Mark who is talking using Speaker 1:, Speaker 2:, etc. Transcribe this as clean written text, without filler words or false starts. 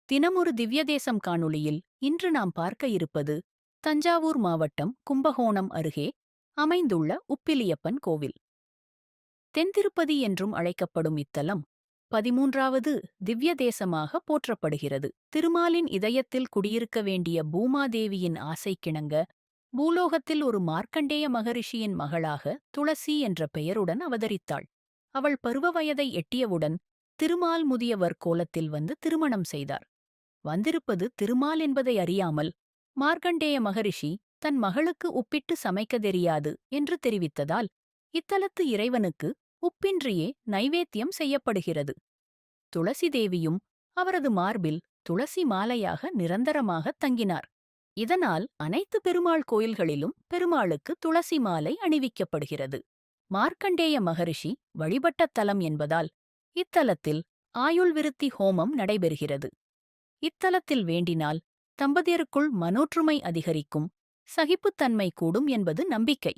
Speaker 1: தினமொரு திவ்யதேசம் காணொளியில் இன்று நாம் பார்க்க இருப்பது தஞ்சாவூர் மாவட்டம் கும்பகோணம் அருகே அமைந்துள்ள உப்பிலியப்பன் கோவில். தென்திருப்பதி என்றும் அழைக்கப்படும் இத்தலம் 13வது திவ்யதேசமாக போற்றப்படுகிறது. திருமாலின் இதயத்தில் குடியிருக்க வேண்டிய பூமாதேவியின் ஆசைக்கிணங்க பூலோகத்தில் ஒரு மார்க்கண்டேய மகரிஷியின் மகளாக துளசி என்ற பெயருடன் அவதரித்தாள். அவள் பருவ வயதை எட்டியவுடன் திருமால் முதியவர் கோலத்தில் வந்து திருமணம் செய்தார். வந்திருப்பது திருமால் என்பதை அறியாமல் மார்க்கண்டேய மகரிஷி தன் மகளுக்கு உப்பிட்டு சமைக்க தெரியாது என்று தெரிவித்ததால் இத்தலத்து இறைவனுக்கு உப்பின்றியே நைவேத்தியம் செய்யப்படுகிறது. துளசி தேவியும் அவரது மார்பில் துளசி மாலையாக நிரந்தரமாக தங்கினார். இதனால் அனைத்து பெருமாள் கோயில்களிலும் பெருமாளுக்கு துளசி மாலை அணிவிக்கப்படுகிறது. மார்க்கண்டேய மகரிஷி வழிபட்ட தலம் என்பதால் இத்தலத்தில் ஆயுள் விருத்தி ஹோமம் நடைபெறுகிறது. இத்தலத்தில் வேண்டினால் தம்பதியருக்குள் மனோற்றுமை அதிகரிக்கும், சகிப்புத்தன்மை கூடும் என்பது நம்பிக்கை.